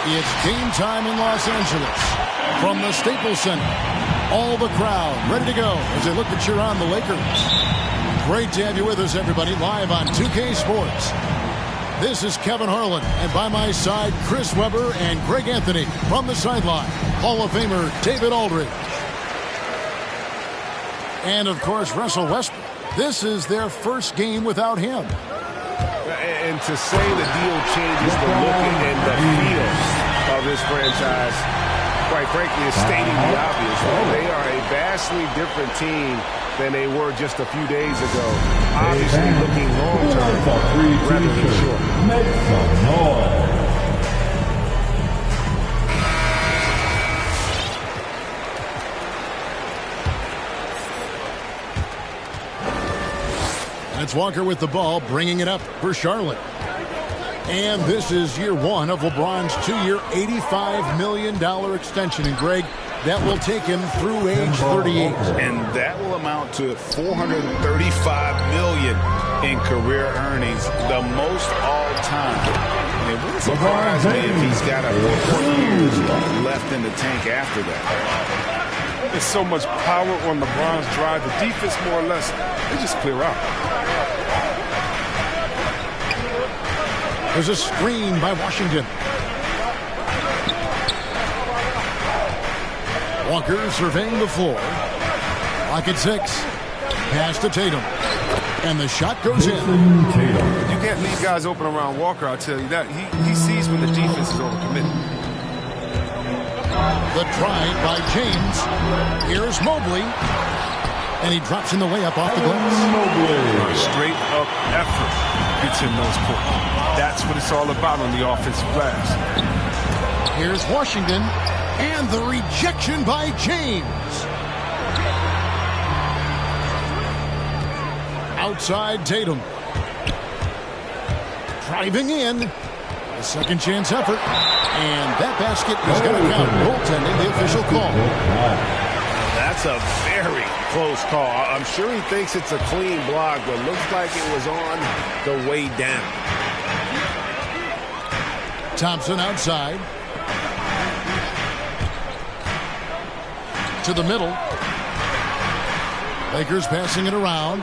It's game time in Los Angeles from the Staples Center. All the crowd ready to go as they look to cheer on the Lakers. Great to have you with us, everybody, live on 2K Sports. This is Kevin Harlan, and by my side, Chris Webber and Greg Anthony from the sideline. Hall of Famer David Aldridge. And, of course, Russell Westbrook. This is their first game without him. And to say the deal changes the look and the feel of this franchise, quite frankly, is stating the obvious. They are a vastly different team than they were just a few days ago. Obviously looking long-term rather than short. Make some noise. It's Walker with the ball, bringing it up for Charlotte. And this is year one of LeBron's two-year, $85 million extension. And, Greg, that will take him through age 38. And that will amount to $435 million in career earnings, the most all time. And it wouldn't surprise me if he's got a few more years left in the tank after that. There's so much power on LeBron's drive. The defense, more or less, they just clear out. There's a screen by Washington. Walker surveying the floor. Clock at 6. Pass to Tatum. And the shot goes in. You can't leave guys open around Walker, I'll tell you that. He sees when the defense is overcommitted. The drive by James. Here's Mobley. And he drops in the layup off the glass. Straight up effort gets him those points. That's what it's all about on the offensive glass. Here's Washington. And the rejection by James. Outside Tatum. Driving in. A second chance effort. And that basket is going to count. Goaltending, the official call. That's a very close call. I'm sure he thinks it's a clean block, but looks like it was on the way down. Thompson outside. To the middle. Lakers passing it around.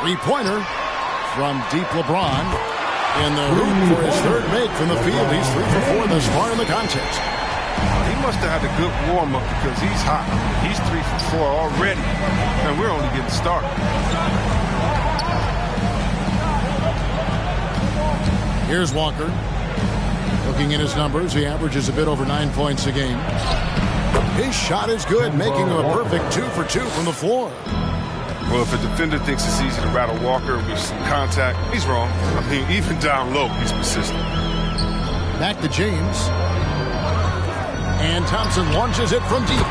Three-pointer from deep LeBron. In the hoop for his third make from the field. He's 3 for 4 thus far in the contest. He must have had a good warm-up because he's hot. He's 3 for 4 already, and we're only getting started. Here's Walker. Looking at his numbers, he averages a bit over 9 points a game. His shot is good, making him a perfect 2 for 2 from the floor. Well, if a defender thinks it's easy to rattle Walker with some contact, he's wrong. I mean, even down low, he's persistent. Back to James. And Thompson launches it from deep.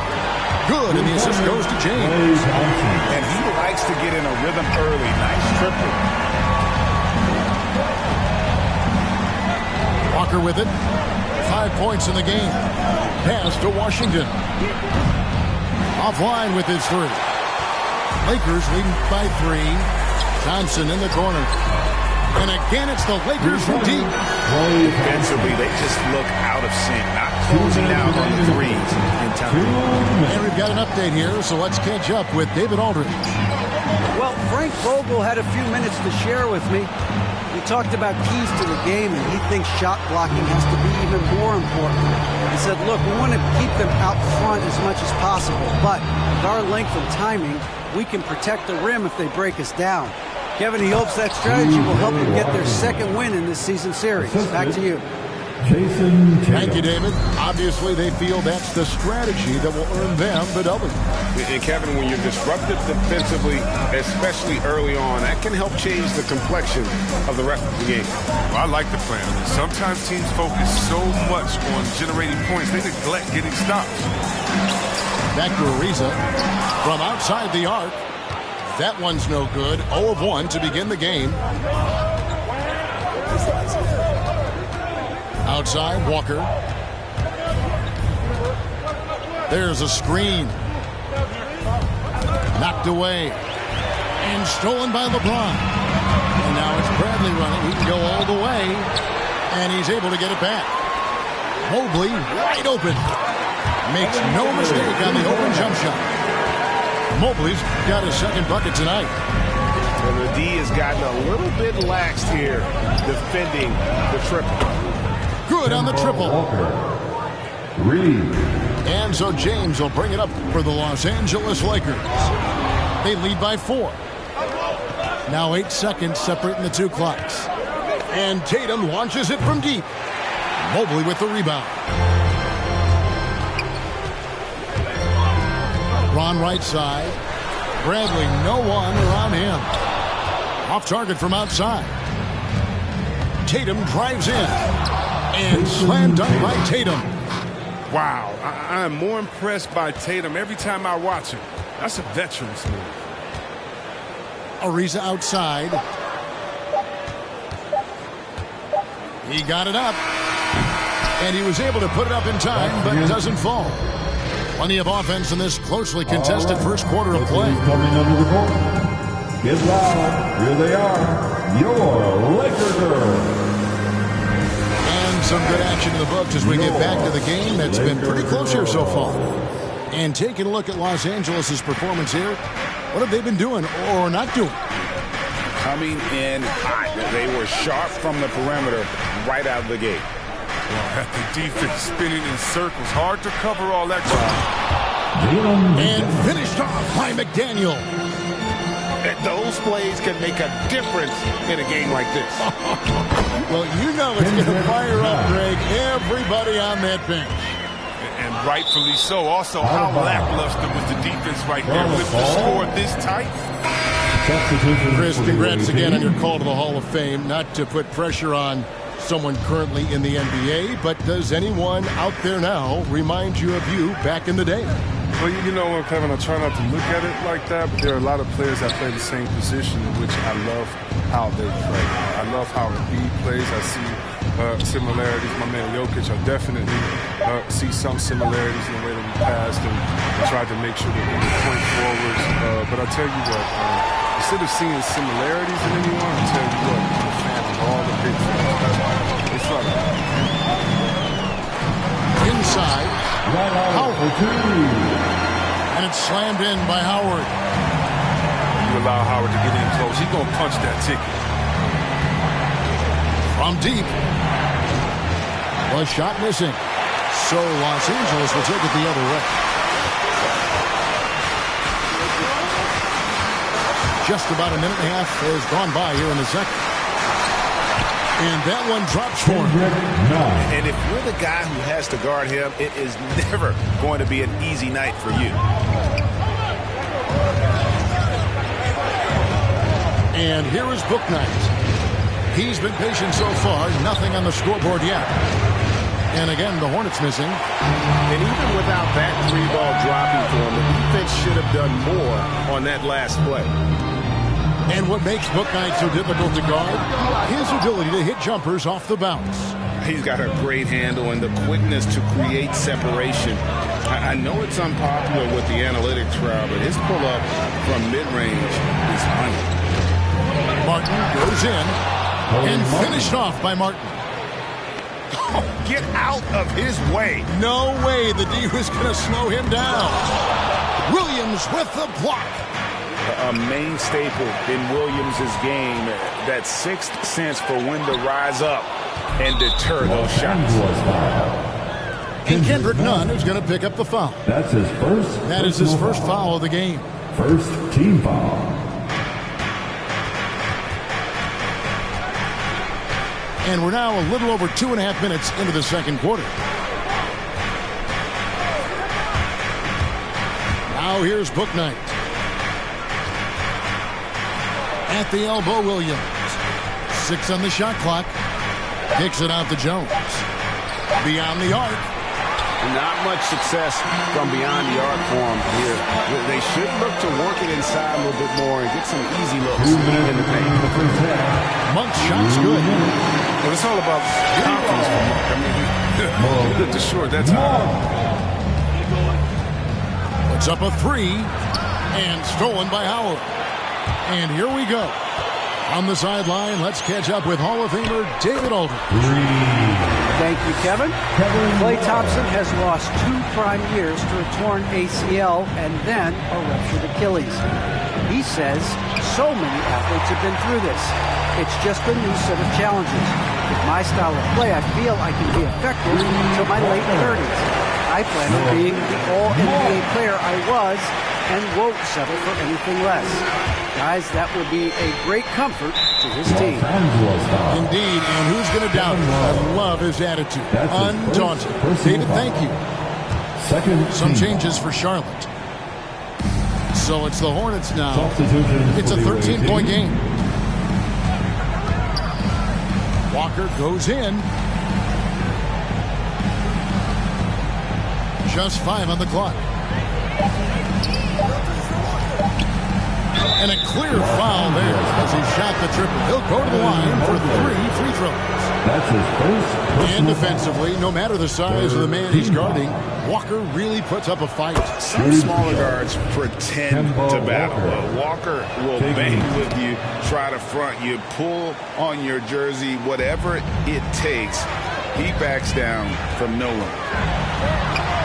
Good, and the assist goes to James. And he likes to get in a rhythm early. Nice triple. Walker with it. 5 points in the game. Pass to Washington. Offline with his 3. Lakers leading by 3. Thompson in the corner. And again, it's the Lakers from deep. Defensively, they just look out of sync, not closing out on the threes in time. And we've got an update here, so let's catch up with David Aldridge. Well, Frank Vogel had a few minutes to share with me. We talked about keys to the game, and he thinks shot blocking has to be even more important. He said, look, we want to keep them out front as much as possible, but with our length and timing, we can protect the rim if they break us down. Kevin, he hopes that strategy will help them get their second win in this season series. Back to you. Thank you, David. Obviously, they feel that's the strategy that will earn them the W. And Kevin, when you're disruptive defensively, especially early on, that can help change the complexion of the rest of the game. Well, I like the plan. I mean, sometimes teams focus so much on generating points, they neglect getting stops. Back to Ariza from outside the arc. That one's no good. 0 of 1 to begin the game. Outside, Walker. There's a screen. Knocked away. And stolen by LeBron. And now it's Bradley running. He can go all the way. And he's able to get it back. Mobley wide open. Makes no mistake on the open jump shot. Mobley's got his second bucket tonight. And the D has gotten a little bit laxed here defending the triple. Good on the triple. Reed. And so James will bring it up for the Los Angeles Lakers. They lead by 4. Now 8 seconds separating the two clocks. And Tatum launches it from deep. Mobley with the rebound. Ron right side. Bradley, no one around him. Off target from outside. Tatum drives in. And slam dunk by Tatum. Wow, I am more impressed by Tatum every time I watch him. That's a veteran's move. Ariza outside. He got it up. And he was able to put it up in time, but it doesn't fall. Plenty of offense in this closely contested first quarter of play. Coming under the court. Get loud. Here they are. Your Laker girls. Some good action in the books as we get back to the game that's been pretty close here so far. And taking a look at Los Angeles' performance here, what have they been doing or not doing? Coming in hot. They were sharp from the perimeter right out of the gate. Well, the defense spinning in circles. Hard to cover all that Jalen. And finished off by McDaniel. Those plays can make a difference in a game like this. Well, you know it's going to fire up, Greg, everybody on that bench. And rightfully so. Also, how lackluster was the defense right there with the score this tight? Chris, congrats again on your call to the Hall of Fame. Not to put pressure on someone currently in the NBA, but does anyone out there now remind you of you back in the day? Well, you know what, Kevin, I try not to look at it like that, but there are a lot of players that play the same position, in which I love how they play. I love how Embiid plays. I see similarities. My man Jokic, I definitely see some similarities in the way that we passed and tried to make sure that we were point forwards. But I tell you what, instead of seeing similarities in anyone, I tell you what, I'm a fan of all the big fans. It's like inside. Howard. And it's slammed in by Howard. You allow Howard to get in close, he's going to punch that ticket. From deep. Was shot missing. So Los Angeles will take it the other way. Just about a minute and a half has gone by here in the second. And that one drops for him. And if you're the guy who has to guard him, it is never going to be an easy night for you. And here is Bouknight. He's been patient so far. Nothing on the scoreboard yet. And again, the Hornets missing. And even without that 3-ball dropping for him, the defense should have done more on that last play. And what makes Bouknight so difficult to guard? His ability to hit jumpers off the bounce. He's got a great handle and the quickness to create separation. I know it's unpopular with the analytics crowd, but his pull-up from mid-range is money. Martin goes in and finished off by Martin. Oh, get out of his way. No way the D was going to slow him down. Williams with the block. a main staple in Williams' game, that sixth sense for when to rise up and deter those shots. And Kendrick Nunn is going to pick up the foul. That's his first. That is his first foul of the game. First team foul. And we're now a little over 2.5 minutes into the second quarter. Now here's Bouknight. At the elbow, Williams. 6 on the shot clock. Kicks it out to Jones. Beyond the arc. Not much success from beyond the arc for him here. They should look to work it inside a little bit more and get some easy looks in the paint. Monk's shot's good. Well, it's all about confidence for Monk. I mean, he looked assured that time. Puts up a 3 and stolen by Howard. And here we go. On the sideline, let's catch up with Hall of Famer David Aldridge. Thank you, Kevin. Klay Thompson has lost 2 prime years to a torn ACL and then a ruptured Achilles. He says so many athletes have been through this. It's just a new set of challenges. With my style of play, I feel I can be effective until my late 30s. I plan on being the all-NBA player I was and won't settle for anything less. Guys, that will be a great comfort to his team. Indeed, and who's going to doubt him? I love his attitude. Undaunted. David, thank you. Some changes for Charlotte. So it's the Hornets now. It's a 13-point game. Walker goes in. Just 5 on the clock. And a clear foul there as he shot the triple. He'll go to the line for 3 free throws. That's his first. And defensively, no matter the size of the man he's guarding, Walker really puts up a fight. Some smaller guards pretend to battle. Walker will bang with you, try to front you, pull on your jersey, whatever it takes. He backs down from no one.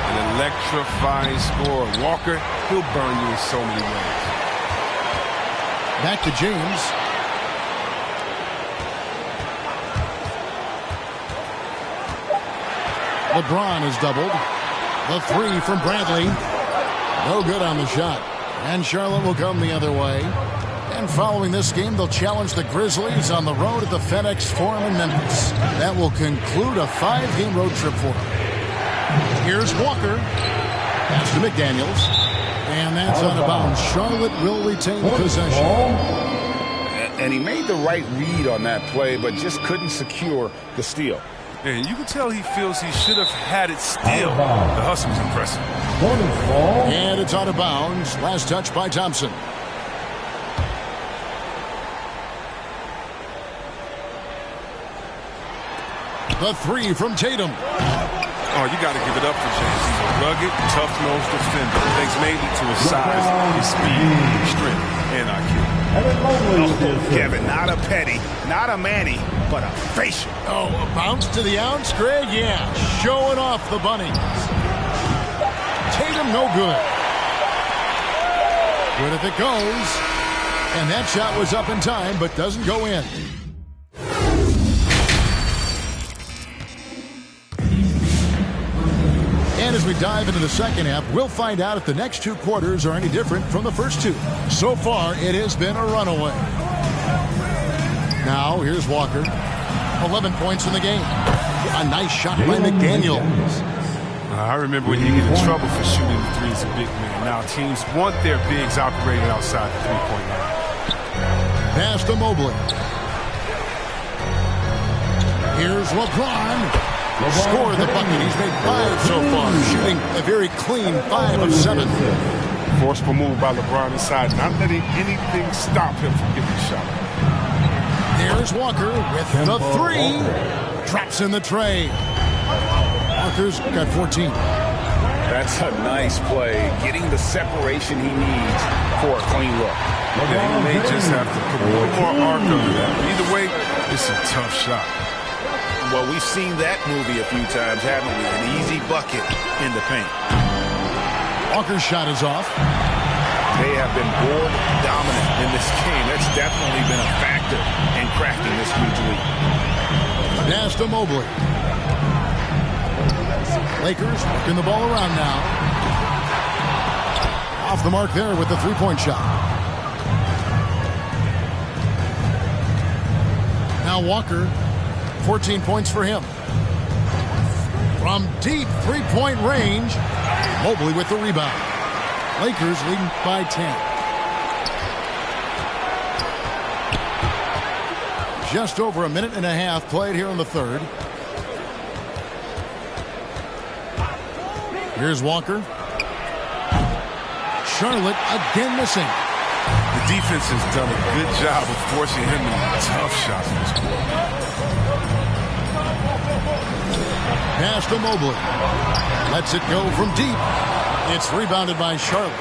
An electrifying scorer. Walker, he'll burn you in so many ways. Back to James. LeBron is doubled. The 3 from Bradley. No good on the shot. And Charlotte will come the other way. And following this game, they'll challenge the Grizzlies on the road at the FedEx Forum in Memphis. That will conclude a 5-game road trip for them. Here's Walker. Pass to McDaniels. And that's out of bounds. Charlotte will retain possession. And he made the right read on that play, but just couldn't secure the steal. And you can tell he feels he should have had it still. The hustle was impressive. And it's out of bounds. Last touch by Thompson. The 3 from Tatum. Oh, you got to give it up for James. He's a rugged, tough-nosed defender. Thanks mainly to his size, his speed, strength, and IQ. Oh, Kevin, not a petty, not a Manny, but a facial. Oh, a bounce to the ounce, Greg? Yeah, showing off the bunnies. Tatum, no good. Good if it goes. And that shot was up in time, but doesn't go in. And as we dive into the second half, we'll find out if the next 2 quarters are any different from the first 2. So far, it has been a runaway. Now, here's Walker. 11 points in the game. A nice shot by McDaniels. I remember when you get in trouble for shooting the threes of big men. Now teams want their bigs operating outside the three-point line. Pass to Mobley. Here's LeBron. Scored the bucket. He's made 5 so far, shooting a very clean 5 of 7. Forceful move by LeBron inside, not letting anything stop him from getting the shot. There's Walker with the 3. Drops in the tray. Walker's got 14. That's a nice play, getting the separation he needs for a clean look. Yeah, he may just have to put a little more arc under that. Either way, it's a tough shot. Well, we've seen that movie a few times, haven't we? An easy bucket in the paint. Walker's shot is off. They have been board dominant in this game. That's definitely been a factor in cracking this huge lead. Pass to Mobley. Lakers working the ball around now. Off the mark there with the three-point shot. Now Walker, 14 points for him. From deep three-point range, Mobley with the rebound. Lakers leading by 10. Just over a minute and a half played here in the third. Here's Walker. Charlotte again missing. The defense has done a good job of forcing him into tough shots in this quarter. Pass to Mobley. Lets it go from deep. It's rebounded by Charlotte.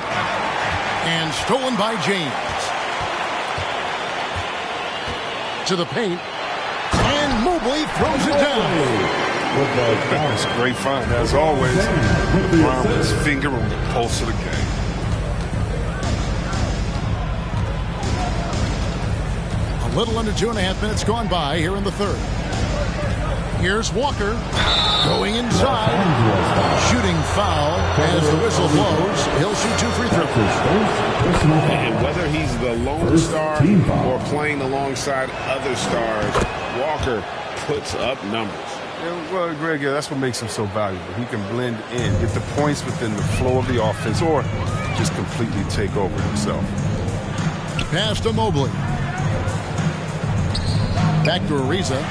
And stolen by James. To the paint. And Mobley throws it down. That's a great find. As always, LeBron with his finger on the pulse of the game. A little under 2.5 minutes gone by here in the third. Here's Walker going inside. Shooting foul as the whistle blows. He'll shoot 2 free throws. And whether he's the lone star or playing alongside other stars, Walker puts up numbers. Yeah, well, Greg, that's what makes him so valuable. He can blend in, get the points within the flow of the offense, or just completely take over himself. Pass to Mobley. Back to Ariza.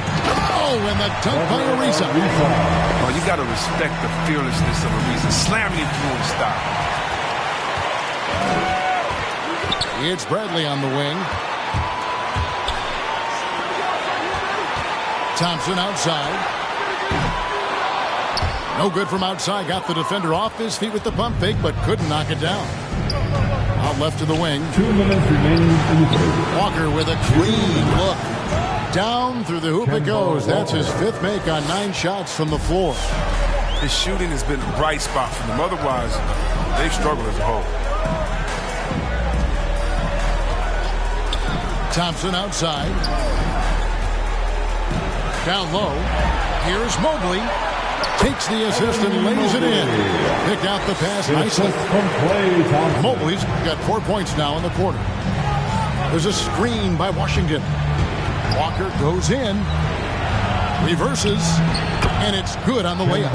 Oh, and the dunk by Ariza. Oh, you got to respect the fearlessness of Ariza. Slamming him through his style. It's Bradley on the wing. Thompson outside. No good from outside. Got the defender off his feet with the pump fake, but couldn't knock it down. Out left to the wing. 2 minutes remaining in the third. Walker with a clean look. Down through the hoop it goes. That's his 5th make on 9 shots from the floor. His shooting has been a bright spot for them. Otherwise, they've struggled as a whole. Thompson outside. Down low. Here's Mobley. Takes the assist and lays it in. Picked out the pass nicely. Mobley's got 4 points now in the quarter. There's a screen by Washington. Walker goes in. Reverses. And it's good on the layup.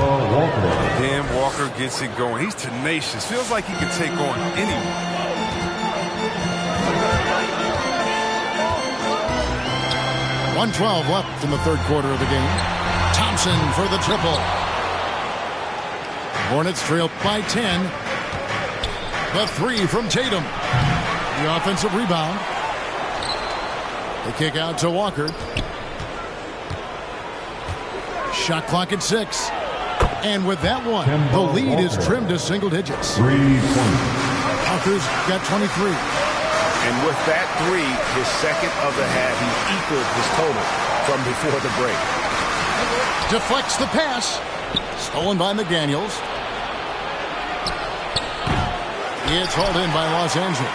Dan Walker gets it going. He's tenacious. Feels like he can take on anyone. .112 left in the third quarter of the game. Thompson for the triple. Hornets trail by 10. The 3 from Tatum. The offensive rebound. The kick out to Walker. Shot clock at 6. And with that one, the lead is trimmed to single digits. 3 points. Walker's got 23. And with that 3, his second of the half, he equaled his total from before the break. Deflects the pass. Stolen by McDaniels. It's hauled in by Los Angeles.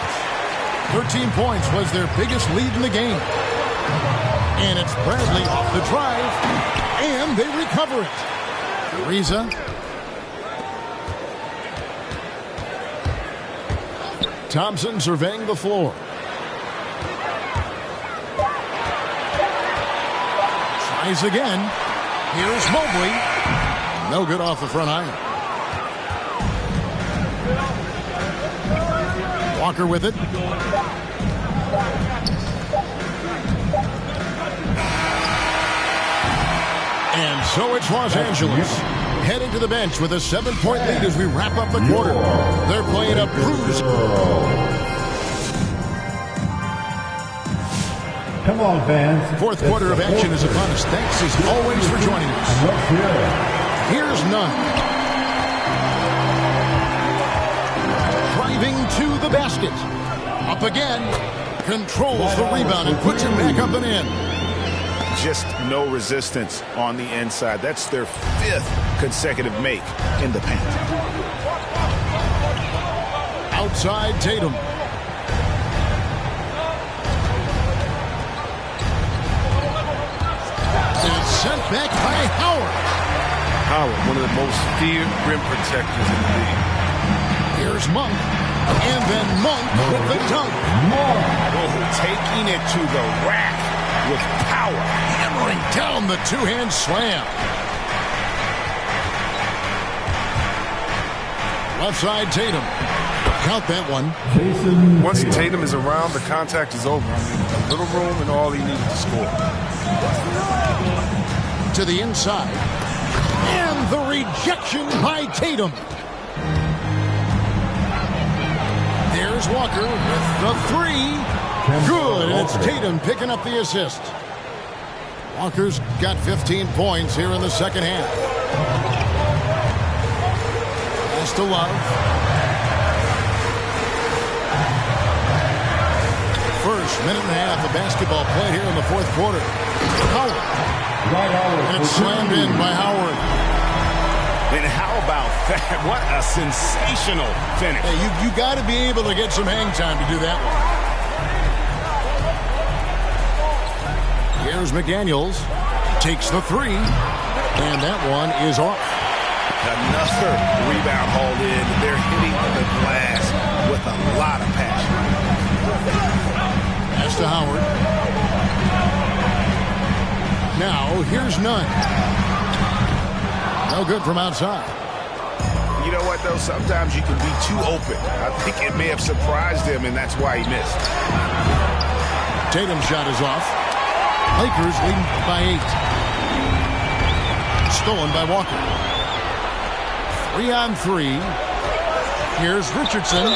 13 points was their biggest lead in the game. And it's Bradley off the drive. And they recover it. Ariza. Thompson surveying the floor. Tries again. Here's Mobley. No good off the front iron. Walker with it. And so it's Los Angeles heading to the bench with a 7-point lead as we wrap up the quarter. They're playing a bruise. Come on, fans. Fourth quarter of action is upon us. Thanks as always for joining us. Here's Nunn. Driving to the basket. Up again. Controls the rebound and puts it back up and in. Just no resistance on the inside. That's their 5th consecutive make in the paint. Outside Tatum. back by Howard. Howard, one of the most feared rim protectors in the league. Here's Monk. And then Monk with the dunk. Taking it to the rack with power. Hammering down the two-hand slam. Left side Tatum. Count that one. Once Tatum is around, the contact is over. I mean, a little room and all he needed to score. To the inside. And the rejection by Tatum. There's Walker with the three. Good, and it's Tatum picking up the assist. Walker's got 15 points here in the second half. Pass to Love. First minute and a half of basketball played here in the fourth quarter. Howard. And it's slammed in by Howard. And how about that? What a sensational finish. Hey, you got to be able to get some hang time to do that one. Here's McDaniels. Takes the three. And that one is off. Another rebound hauled in. They're hitting the glass with a lot of passion. Pass to Howard. Now, here's Nunn. No good from outside. You know what, though? Sometimes you can be too open. I think it may have surprised him, and that's why he missed. Tatum's shot is off. Lakers leading by 8. Stolen by Walker. 3-on-3. Here's Richardson.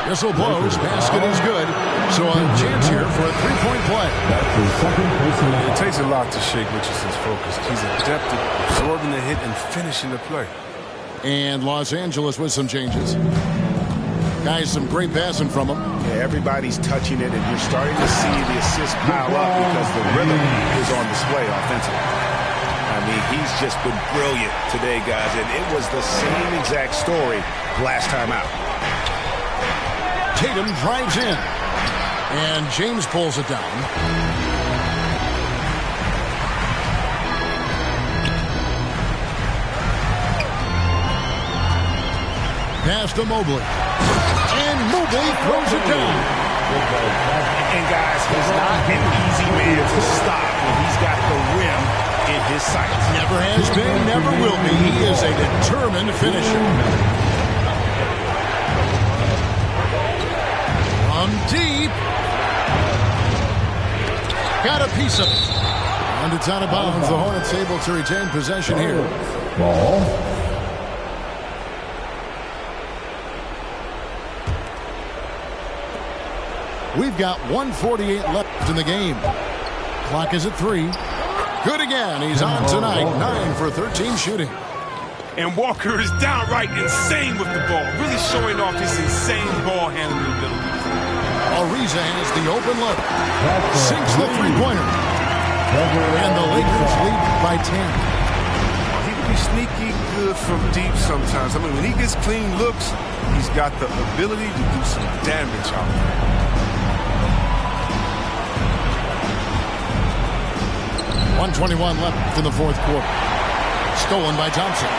Whistle blows. Basket is good. So a chance here for a three-point play. It takes a lot to shake Richardson's focus. He's adept at absorbing the hit and finishing the play. And Los Angeles with some changes. Guys, some great passing from him. Yeah, everybody's touching it, and you're starting to see the assists pile up because the rhythm is on display offensively. I mean, he's just been brilliant today, guys, and it was the same exact story last time out. Tatum drives in. And James pulls it down. Pass to Mobley. And Mobley throws it down. And guys, he's not an easy man to stop when he's got the rim in his sights. Never has been, never will be. He is a determined finisher. From deep. Got a piece of it. And it's out of bounds. The Hornets able to retain possession here. Ball. We've got 1:48 left in the game. Clock is at 3. Good again. He's on tonight. 9 for 13 shooting. And Walker is downright insane with the ball, really showing off his insane ball handling ability. Ariza has the open look. Sinks the three-pointer. And the Lakers lead by 10. He can be sneaky good from deep sometimes. I mean, when he gets clean looks, he's got the ability to do some damage out there. 1:21 left in the fourth quarter. Stolen by Thompson.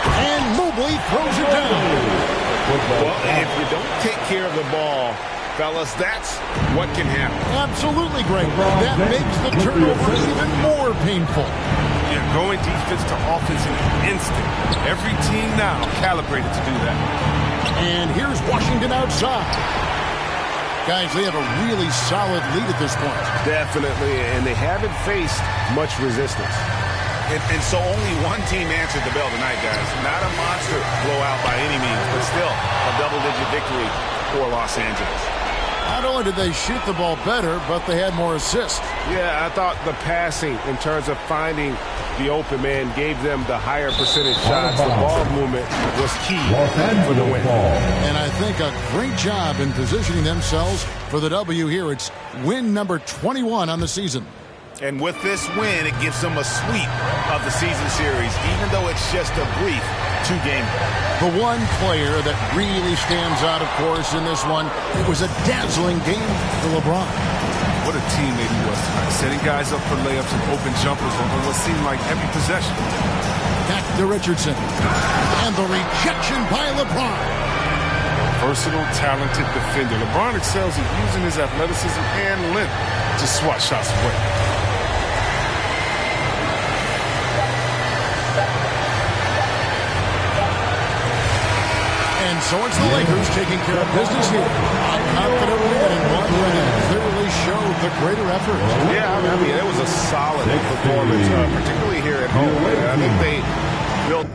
And Mobley throws it down. Well, if you don't take care of the ball, fellas, that's what can happen. Absolutely great. That makes the turnover even more painful. Yeah, going defense to offense in an instant. Every team now calibrated to do that. And here's Washington outside. Guys, they have a really solid lead at this point. Definitely, and they haven't faced much resistance. And so only one team answered the bell tonight, guys. Not a monster blowout by any means, but still a double-digit victory for Los Angeles. Not only did they shoot the ball better, but they had more assists. Yeah, I thought the passing in terms of finding the open man gave them the higher percentage shots. The ball movement was key for the win. And I think a great job in positioning themselves for the W here. It's win number 21 on the season. And with this win, it gives them a sweep of the season series, even though it's just a brief two-game. The one player that really stands out, of course, in this one, it was a dazzling game for LeBron. what a teammate he was tonight, setting guys up for layups and open jumpers on what seemed like every possession. Back to Richardson. And the rejection by LeBron. Versatile, talented defender. LeBron excels at using his athleticism and length to swat shots away. And so it's the Lakers taking care of business here. A confident win and one where they clearly showed the greater effort. Yeah, I mean, it was a solid performance, particularly here at home. I think they built